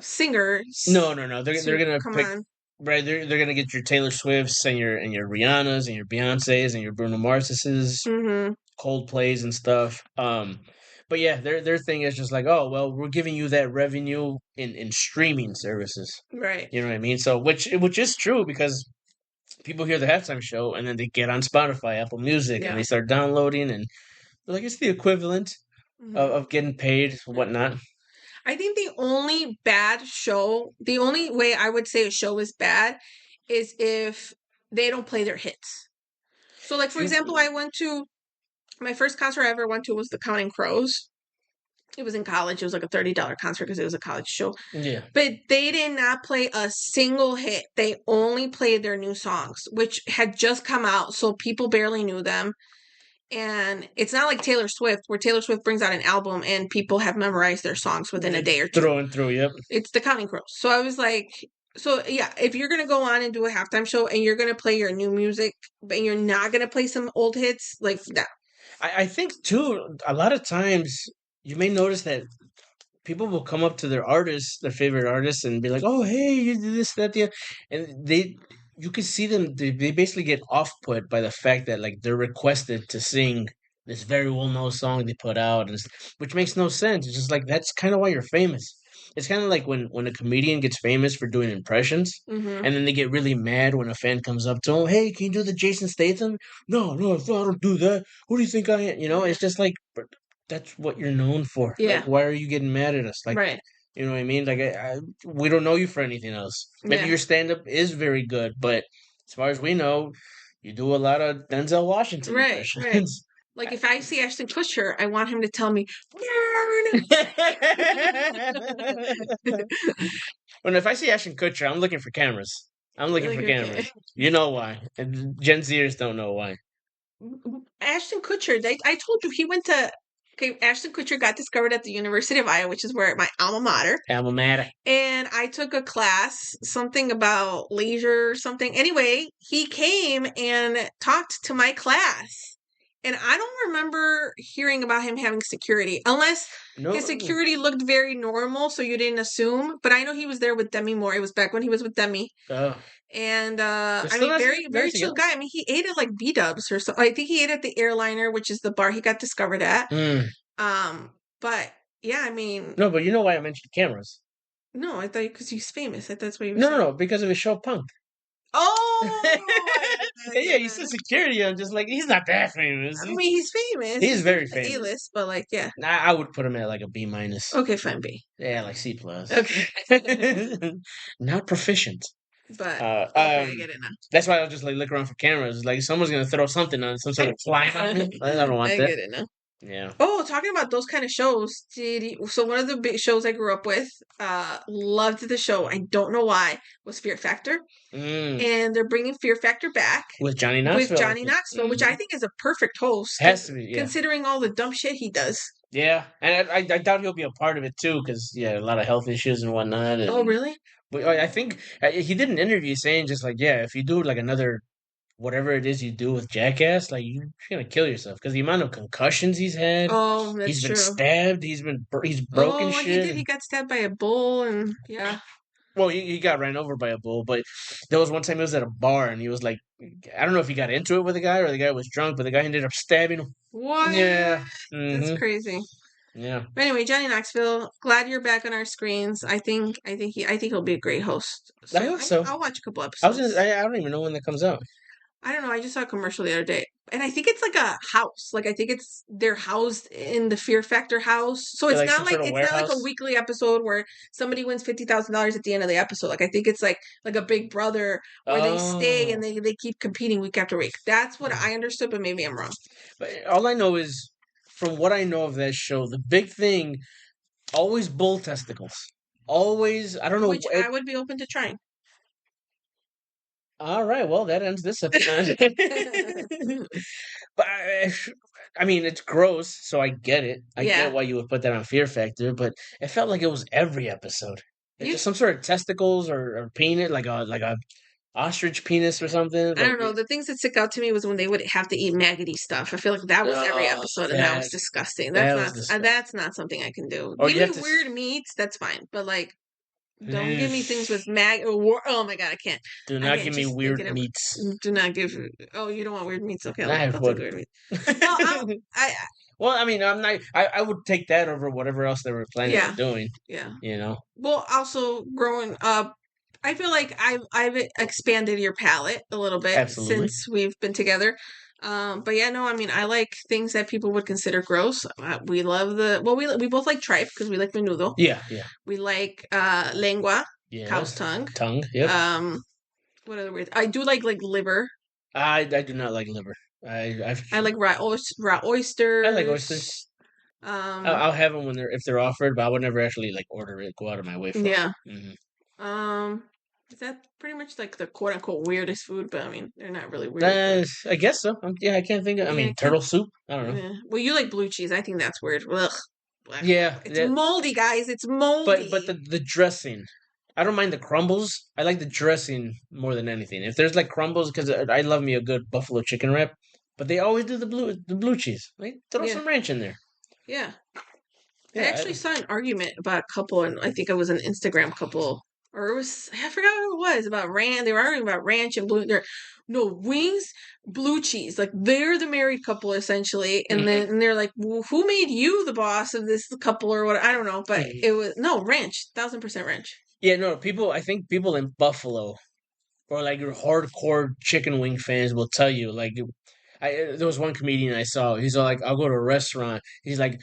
singer No. They're to gonna come pick on. right. They're gonna get your Taylor Swifts and your Rihannas and your Beyonces and your Bruno Marses, Mm-hmm. Coldplays and stuff. But yeah, their thing is just like, oh well, we're giving you that revenue in streaming services. Right. You know what I mean? So which is true because people hear the halftime show and then they get on Spotify, Apple Music, and Yeah. they start downloading, and they're like, it's the equivalent Mm-hmm. of getting paid, whatnot. I think the only bad show, the only way I would say a show is bad is if they don't play their hits. So, like, for example, I went to my first concert I ever went to was the Counting Crows. It was in college. It was like a $30 concert because it was a college show. Yeah. But they did not play a single hit. They only played their new songs, which had just come out, so people barely knew them. And it's not like Taylor Swift, where Taylor Swift brings out an album and people have memorized their songs within a day or two. Through and through, yep. It's the Counting Crows. So I was like, so yeah, if you're gonna go on and do a halftime show and you're gonna play your new music, but you're not gonna play some old hits, like that. I think too, a lot of times you may notice that people will come up to their artists, their favorite artists, and be like, "Oh, hey, you did this, that, the," other," and you can see them. They basically get off put by the fact that like they're requested to sing this very well known song they put out, which makes no sense. It's just like that's kind of why you're famous. It's kind of like when a comedian gets famous for doing impressions, Mm-hmm. and then they get really mad when a fan comes up to him, "Hey, can you do the Jason Statham?" No, I don't do that. Who do you think I am? It's just like that's what you're known for. Yeah. Like, why are you getting mad at us? Like, Right. you know what I mean? Like, we don't know you for anything else. Maybe Yeah. your stand up is very good, but as far as we know, you do a lot of Denzel Washington Right. impressions. Like if I see Ashton Kutcher, I want him to tell me, When if I see Ashton Kutcher, I'm looking for cameras. I'm looking like, for okay. cameras. You know why? And Gen Zers don't know why. Ashton Kutcher. I told you he went to. Okay, Ashton Kutcher got discovered at the University of Iowa, which is where my alma mater. Alma mater. And I took a class, something about leisure or something. Anyway, he came and talked to my class. And I don't remember hearing about him having security, unless No. his security looked very normal, so you didn't assume. But I know he was there with Demi Moore. It was back when he was with Demi. Oh. And They're I still mean, not very, very very chill together. guy. I mean, he ate at like B Dubs or something. I think he ate at the Airliner, which is the bar he got discovered at. Mm. But yeah, I mean, No, but you know why I mentioned cameras? no, I thought because he's famous. I thought that's what you were No, saying. because of his show Punk. Oh, Yeah, you said security. I'm just like, he's not that famous. I mean, he's famous. He's very A famous. list, but like, yeah. I would put him at like a B minus. Okay, fine, B. Yeah, like C plus. Okay. Not proficient. But okay, I get it now. That's why I'll just like look around for cameras. Like someone's gonna throw something on some sort of fly on me. I don't want I that. get it now. Yeah. Oh, talking about those kind of shows, so one of the big shows I grew up with, loved the show. I don't know why, was Fear Factor. And they're bringing Fear Factor back with Johnny Knoxville. Which I think is a perfect host. Has to be, yeah. Considering all the dumb shit he does. Yeah, and I doubt he'll be a part of it too, because a lot of health issues and whatnot. And, oh, really? But I think he did an interview saying just like, yeah, if you do like another whatever it is you do with Jackass, like you're gonna kill yourself because the amount of concussions he's had. Oh, that's he's been true. Stabbed. He's broken shit. He got stabbed by a bull, and yeah. Well, he got ran over by a bull, but there was one time he was at a bar and he was like, I don't know if he got into it with the guy or the guy was drunk, but the guy ended up stabbing him. What? Yeah, that's crazy. Yeah. But anyway, Johnny Knoxville, glad you're back on our screens. I think he'll be a great host. So I hope so. I'll watch a couple episodes. I don't even know when that comes out. I don't know. I just saw a commercial the other day, and I think it's like a house. Like I think they're housed in the Fear Factor house. So it's not like a weekly episode where somebody wins $50,000 at the end of the episode. Like I think it's like a Big Brother where they stay and they keep competing week after week. That's what I understood, but maybe I'm wrong. But all I know is, from what I know of that show, the big thing, always bull testicles. Always, I don't know. Which I would be open to trying. All right, well, that ends this episode. But I mean, it's gross, so I get it. I get why you would put that on Fear Factor, but it felt like it was every episode. Just some sort of testicles or penis, like a ostrich penis or something. I don't know. The things that stick out to me was when they would have to eat maggoty stuff. I feel like that was every episode, and that was disgusting. That's not something I can do. Give me weird meats, that's fine, but like. Don't give me things with oh my god, I can't. Do not give me weird meats. Do not give. Oh, you don't want weird meats? Okay, I'll take weird meats. Well, I mean, I'm not. I would take that over whatever else they were planning on doing. Yeah. You know. Well, also growing up, I feel like I've expanded your palate a little bit since we've been together. But yeah, no, I mean, I like things that people would consider gross. We love we both like tripe because we like menudo. Yeah. We like lengua, cow's tongue. Yep. What other words? I do like liver. I do not like liver. I like raw oysters. I like oysters. I'll have them if they're offered, but I would never actually like order it. Go out of my way for it. Yeah. Is that pretty much like the quote unquote weirdest food? But I mean, they're not really weird. I guess so. I can't think of. I mean, turtle soup. I don't know. Yeah. Well, you like blue cheese. I think that's weird. Ugh. Yeah, it's moldy, guys. It's moldy. But the dressing, I don't mind the crumbles. I like the dressing more than anything. If there's like crumbles, because I love me a good buffalo chicken wrap, but they always do the blue cheese. Like throw some ranch in there. Yeah. I actually saw an argument about a couple, and I think it was an Instagram couple. Or it was, I forgot what it was, about ranch. They were arguing about ranch and blue. Wings, blue cheese. Like, they're the married couple, essentially. And then they're like, well, who made you the boss of this couple or what? I don't know. But it was, ranch. 1,000% ranch. Yeah, no, I think people in Buffalo or like your hardcore chicken wing fans will tell you, like, there was one comedian I saw. He's all like, I'll go to a restaurant. He's like,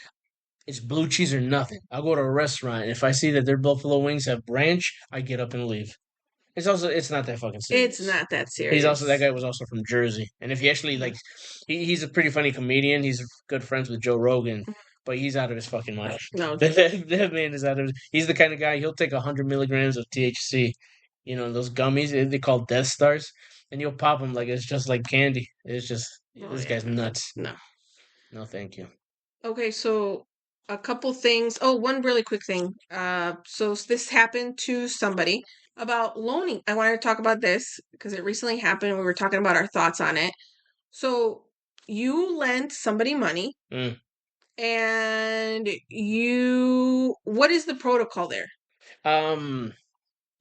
it's blue cheese or nothing. I'll go to a restaurant, and if I see that their buffalo wings have ranch, I get up and leave. It's not that fucking serious. It's not that serious. That guy was also from Jersey, and if he actually like, he's a pretty funny comedian. He's good friends with Joe Rogan, but he's out of his fucking mind. No, that man is out of. He's the kind of guy he'll take 100 milligrams of THC, those gummies they call Death Stars, and you'll pop them like it's just like candy. It's just Oh, This yeah. guy's nuts. No. No, thank you. Okay, so a couple things. Oh, one really quick thing. So this happened to somebody about loaning. I wanted to talk about this because it recently happened. We were talking about our thoughts on it. So you lent somebody money Mm. and what is the protocol there? Um.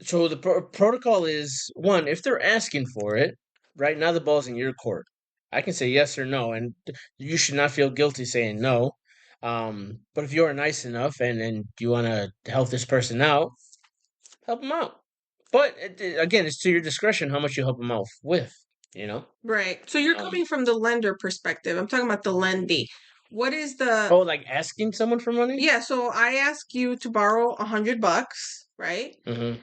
So the protocol is one: if they're asking for it, right now the ball's in your court. I can say yes or no, and you should not feel guilty saying no. But if you are nice enough and you want to help this person out, help them out. But again, it's to your discretion how much you help them out with. You know. Right. So you're Um. coming from the lender perspective. I'm talking about the lendee. What is the Oh, like asking someone for money? Yeah, so I ask you to borrow $100, right? Mm-hmm.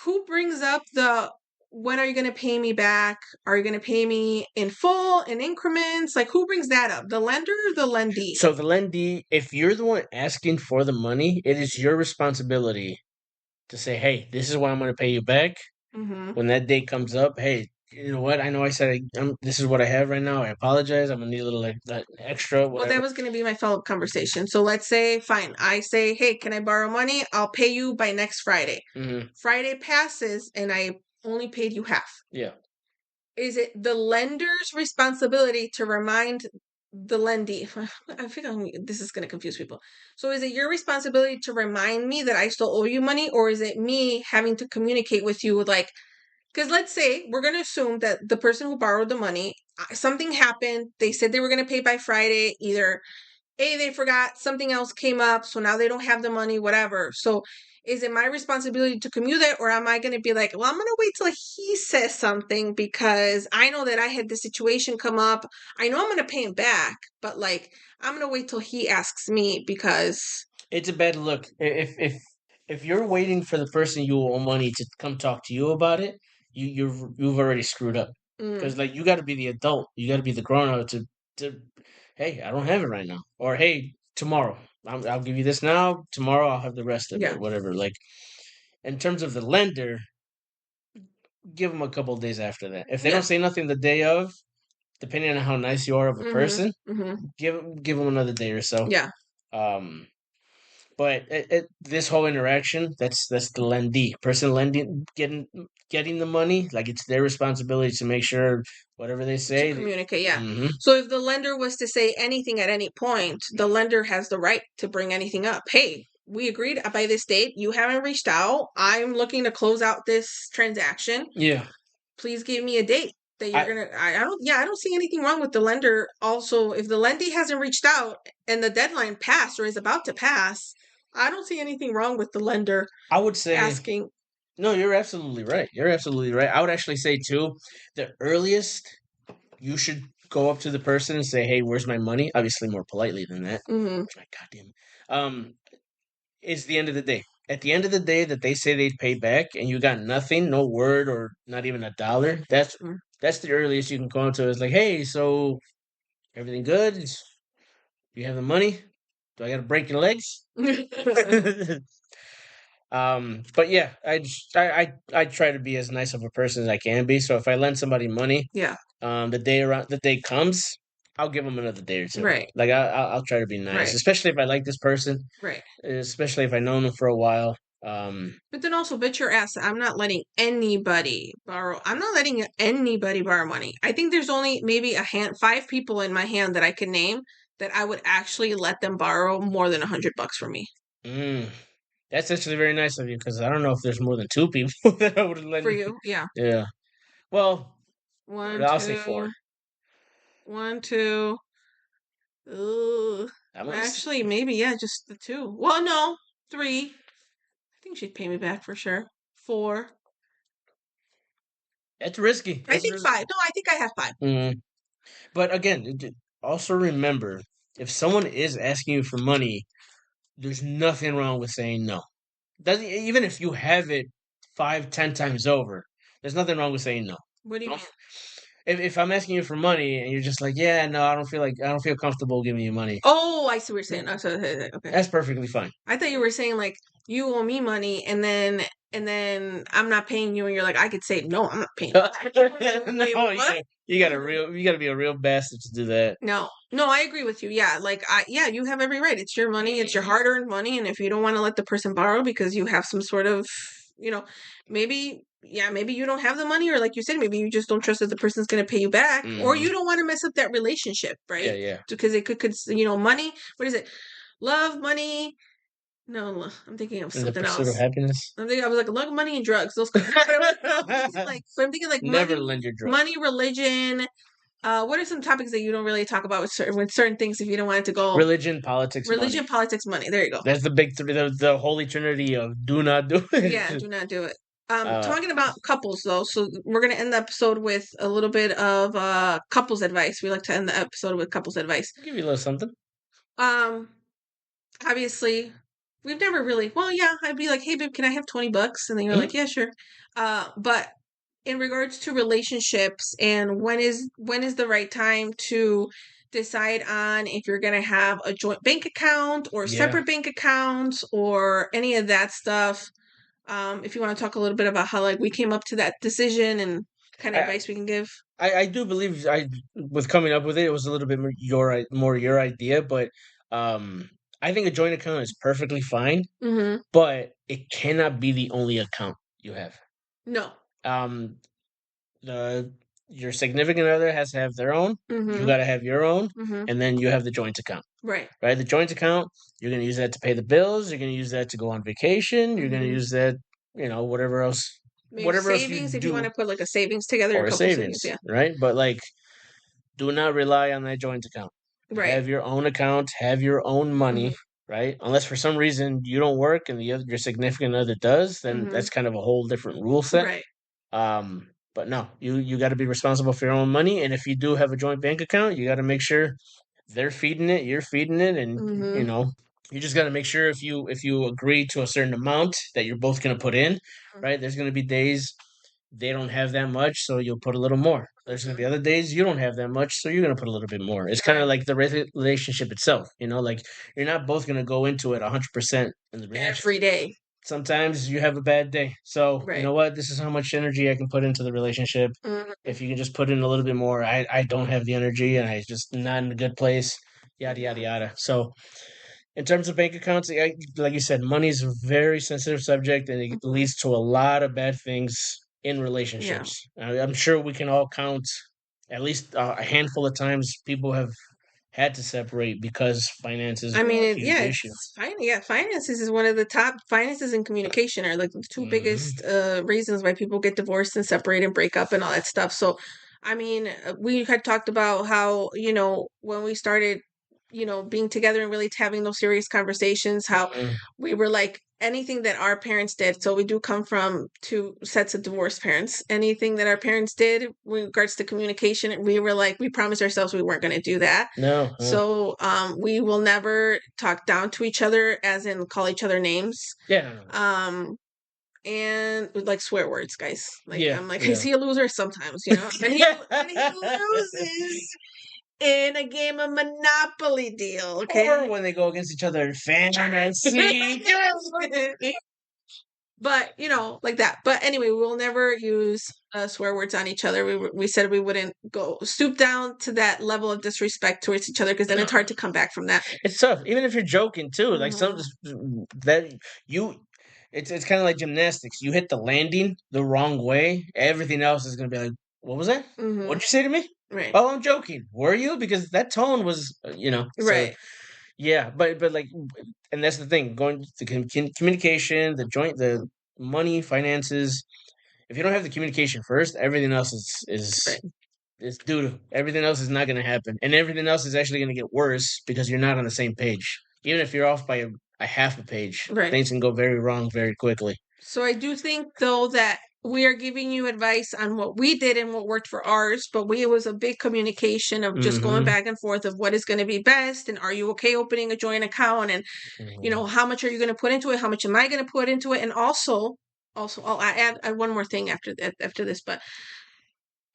Who brings up the when are you going to pay me back? Are you going to pay me in full, in increments? Like, who brings that up? The lender or the lendee? So the lendee, if you're the one asking for the money, it is your responsibility to say, "Hey, this is what I'm going to pay you back." Mm-hmm. When that date comes up, hey, you know what? I know I said this is what I have right now. I apologize. I'm gonna need a little like that extra, Well, that whatever. was going to be my follow-up conversation. So let's say, fine, I say, hey, can I borrow money? I'll pay you by next Friday. Hmm. Friday passes and I only paid you half. Yeah. Is it the lender's responsibility to remind the lendee? I think this is going to confuse people. So is it your responsibility to remind me that I still owe you money, or is it me having to communicate with you with like, because let's say we're going to assume that the person who borrowed the money, something happened. They said they were going to pay by Friday. Either A, they forgot, something else came up, so now they don't have the money, whatever. So is it my responsibility to communicate, or am I going to be like, well, I'm going to wait till he says something because I know that I had the situation come up. I know I'm going to pay him back, but like, I'm going to wait till he asks me because. It's a bad look. If you're waiting for the person you owe money to come talk to you about it, you've already screwed up. Mm, Because like you got to be the adult, you got to be the grown up to hey, I don't have it right now, or hey, tomorrow I'll give you this now. Tomorrow I'll have the rest of yeah. it, whatever. Like in terms of the lender, give them a couple of days after that. If they don't Yeah. say nothing the day of, depending on how nice you are of a Mm-hmm. person, Mm-hmm. give them another day or so. Yeah. Um, but this whole interaction, that's the lendee person lending getting the money. Like it's their responsibility to make sure whatever they To say. communicate, yeah. Mm-hmm. So if the lender was to say anything at any point, the lender has the right to bring anything up. Hey, we agreed by this date. You haven't reached out. I'm looking to close out this transaction. Yeah, Please give me a date that you're I gonna. I don't. Yeah, I don't see anything wrong with the lender. Also, if the lendee hasn't reached out and the deadline passed or is about to pass, I don't see anything wrong with the lender I would say asking. no. You're absolutely right. You're absolutely right. I would actually say too, the earliest you should go up to the person and say, "Hey, where's my money?" Obviously, more politely than that. Mm-hmm. My goddamn. Is the end of the day. At the end of the day that they say they'd pay back and you got nothing, no word or not even $1, that's the earliest you can go into. It's like, hey, so everything good? Do you have the money? Do I gotta break your legs? But yeah, I try to be as nice of a person as I can be. So if I lend somebody money, Yeah. the day comes, I'll give them another day or two. Right. Like I'll try to be nice, Right. especially if I like this person, Right. especially if I know them for a while. Um, But then also bet your ass I'm not letting anybody borrow. I'm not letting anybody borrow money. I think there's only maybe five people in my hand that I can name that I would actually let them borrow more than $100 from me. mm, that's actually very nice of you because I don't know if there's more than two people that I would For lend. you, yeah. Yeah. Well, One, I'll say four. two, one, two. Ooh, I'm gonna. actually, maybe yeah, just the two. Well, no, three. I think she'd pay me back for sure. Four. That's risky. I That's think risky. five. No, I think I have five. But again, also remember if someone is asking you for money, there's nothing wrong with saying no. Doesn't even if you have it 5, 10 times over, there's nothing wrong with saying no. What do you Don't- mean? if I'm asking you for money and you're just like, yeah, no, I don't feel comfortable giving you money. Oh, I see what you're saying. Oh, okay. That's perfectly fine. I thought you were saying like you owe me money and then and then I'm not paying you, and you're like, I could save. No, I'm not paying. Wait, No, what? you gotta be a real bastard to do that. No, no, I agree with you. Yeah, yeah, you have every right. It's your money. It's your hard-earned money, and if you don't want to let the person borrow because you have some sort of, you know, maybe, yeah, maybe you don't have the money, or like you said, maybe you just don't trust that the person's going to pay you back, or you don't want to mess up that relationship, Yeah, right? yeah. Because it could, money. What is it? Love, money. No, I'm thinking of In the something pursuit of else. happiness. I was like, love, money, and drugs. Those, so I'm thinking like Never money, lend your drugs. money, religion. What are some topics that you don't really talk about with certain things if you don't want it to go Religion, politics, religion, money. politics, money? There you go. That's the big three, the holy trinity of do not do Yeah, it. do not do it. Uh, Talking about couples though, so we're gonna end the episode with a little bit of couples advice. We like to end the episode with couples advice. I'll give you a little something. Um, Obviously, we've never really. Well, yeah, I'd be like, hey, babe, can I have $20? And then you're like, yeah, sure. But in regards to relationships and when is the right time to decide on if you're going to have a joint bank account or Yeah. separate bank accounts or any of that stuff, if you want to talk a little bit about how like we came up to that decision and kind of advice we can give. I do believe with coming up with it, it was a little bit more your idea, but I think a joint account is perfectly fine, but it cannot be the only account you have. No. Um, the your significant other has to have their own. You got to have your own, and then you have the joint account. Right. Right. The joint account, you're going to use that to pay the bills. You're going to use that to go on vacation. You're going to use that, whatever else. Maybe Whatever else you savings if do, you want to put like a savings together, or a a couple savings, savings, yeah. right? But like, do not rely on that joint account. Right. Have your own account. Have your own money. Right. Unless for some reason you don't work and your significant other does, then that's kind of a whole different rule set. Right. But no, you got to be responsible for your own money, and if you do have a joint bank account, you got to make sure they're feeding it, you're feeding it, and you just got to make sure if you agree to a certain amount that you're both going to put in, right? There's going to be days they don't have that much, so you'll put a little more. There's going to be other days you don't have that much, so you're going to put a little bit more. It's kind of like the relationship itself, like you're not both going to go into it 100% in the relationship every day. Sometimes you have a bad day. So, Right. you know what? This is how much energy I can put into the relationship. If you can just put in a little bit more, I don't have the energy and I just not in a good place, yada, yada, yada. So, in terms of bank accounts, like you said, money is a very sensitive subject and it leads to a lot of bad things in relationships. I'm sure we can all count at least a handful of times people have had to separate because finances. I were mean, a huge issue. Finances is one of the top. Finances and communication are like the two biggest reasons why people get divorced and separate and break up and all that stuff. So, I mean, we had talked about how when we started, being together and really having those serious conversations, how we were like anything that our parents did. So we do come from two sets of divorced parents. Anything that our parents did with regards to communication, we were like, we promised ourselves we weren't going to do that. No. So we will never talk down to each other, as in call each other names. Yeah. And like swear words, guys. Like I'm like, Yeah. is he a loser? Sometimes, and he loses in a game of Monopoly deal, okay? Or when they go against each other in fantasy. But like that. But anyway, we will never use swear words on each other. We said we wouldn't go stoop down to that level of disrespect towards each other because then it's hard to come back from that. It's tough, even if you're joking too. Like some that you. It's kind of like gymnastics. You hit the landing the wrong way, everything else is gonna be like, "What was that? What'd you say to me?" Right. Oh, I'm joking. Were you? Because that tone was, right. Yeah, but like, and that's the thing. Going to communication, the money, finances. If you don't have the communication first, everything else is due to. Everything else is not going to happen, and everything else is actually going to get worse because you're not on the same page. Even if you're off by a half a page, things can go very wrong very quickly. So I do think though that we are giving you advice on what we did and what worked for ours, but it was a big communication of just going back and forth of what is going to be best, and are you okay opening a joint account, and how much are you going to put into it, how much am I going to put into it, and also I'll add one more thing after this, but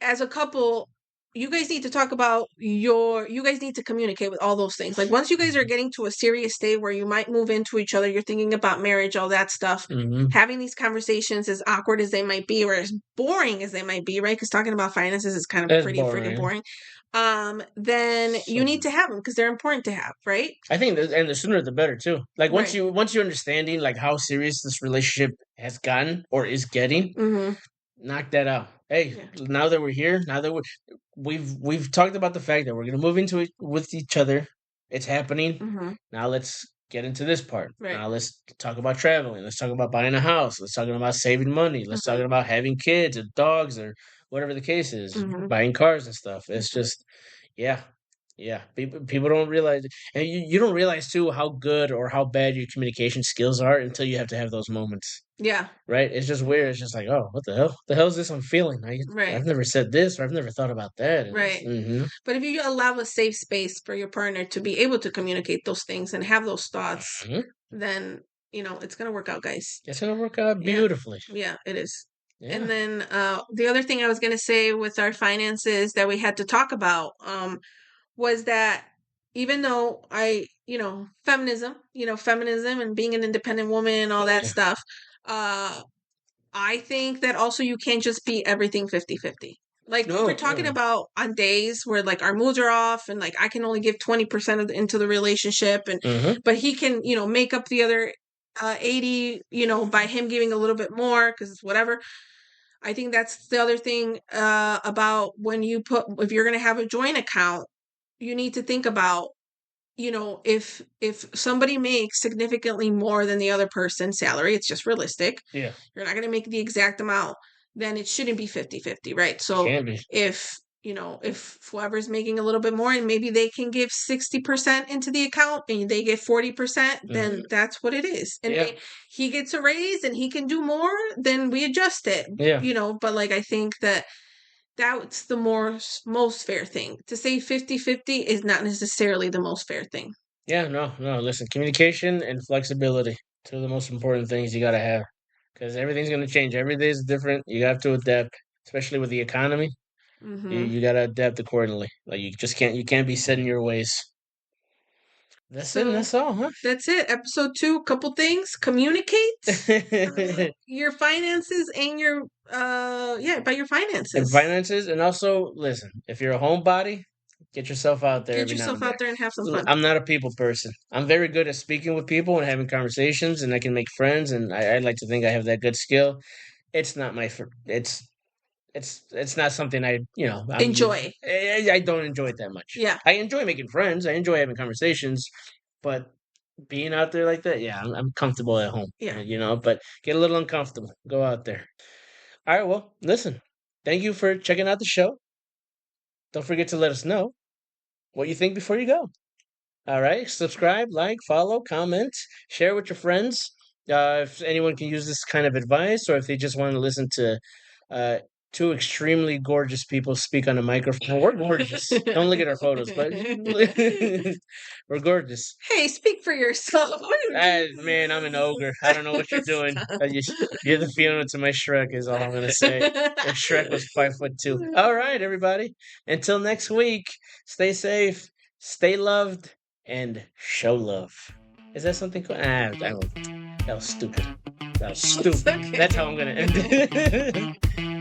as a couple, you guys need to talk about you guys need to communicate with all those things. Like once you guys are getting to a serious state where you might move into each other, you're thinking about marriage, all that stuff. Having these conversations, as awkward as they might be or as boring as they might be, right? Because talking about finances is kind of That's pretty freaking boring. Then you need to have them because they're important to have, right? I think and the sooner the better too. Like once Right. you're understanding like how serious this relationship has gotten or is getting, knock that out. Hey, Yeah. now that we're here, now that we've talked about the fact that we're gonna move into it with each other. It's happening. Now let's get into this part. Right. Now let's talk about traveling. Let's talk about buying a house. Let's talk about saving money. Let's talk about having kids or dogs or whatever the case is. Buying cars and stuff. It's just, yeah, yeah. People don't realize, and you don't realize too how good or how bad your communication skills are until you have to have those moments. Yeah. Right? It's just weird. It's just like, oh, what the hell? The hell is this I'm feeling? Right. I've never said this or I've never thought about that. Right. But if you allow a safe space for your partner to be able to communicate those things and have those thoughts, then, it's going to work out, guys. It's going to work out beautifully. Yeah, it is. Yeah. And then the other thing I was going to say with our finances that we had to talk about was that even though feminism and being an independent woman and all that stuff, I think that also you can't just be everything 50-50. Like we're talking about on days where like our moods are off and like I can only give 20% into the relationship and but he can, make up the other 80, by him giving a little bit more because it's whatever. I think that's the other thing about if you're going to have a joint account, you need to think about if somebody makes significantly more than the other person's salary, it's just realistic. Yeah. You're not going to make the exact amount, then it shouldn't be 50-50, right? So if whoever's making a little bit more and maybe they can give 60% into the account and they get 40%, then that's what it is. And he gets a raise and he can do more, then we adjust it. Yeah. But like I think that's the most fair thing. To say 50-50 is not necessarily the most fair thing. Yeah, no. Listen, communication and flexibility, two of the most important things you got to have. Because everything's going to change. Every day is different. You have to adapt, especially with the economy. You got to adapt accordingly. Like you can't be set in your ways. That's it. That's all, huh? That's it. Episode 2, couple things. Communicate your finances and your about your finances. And finances, and also listen. If you're a homebody, get yourself out there. Get yourself out there and have some fun. I'm not a people person. I'm very good at speaking with people and having conversations, and I can make friends. And I like to think I have that good skill. It's not it's not something I enjoy. I don't enjoy it that much. Yeah, I enjoy making friends. I enjoy having conversations, but being out there like that, yeah, I'm comfortable at home. Yeah, but get a little uncomfortable. Go out there. All right. Well, listen. Thank you for checking out the show. Don't forget to let us know what you think before you go. All right. Subscribe, like, follow, comment, share with your friends. If anyone can use this kind of advice, or if they just want to listen to two extremely gorgeous people speak on a microphone. We're gorgeous. Don't look at our photos, but we're gorgeous. Hey, speak for yourself. Man, I'm an ogre. I don't know what you're doing. You're the Fiona to my Shrek is all I'm going to say. If Shrek was 5'2". All right, everybody. Until next week, stay safe, stay loved, and show love. Is that something cool? That was stupid. That was stupid. Okay. That's how I'm going to end it.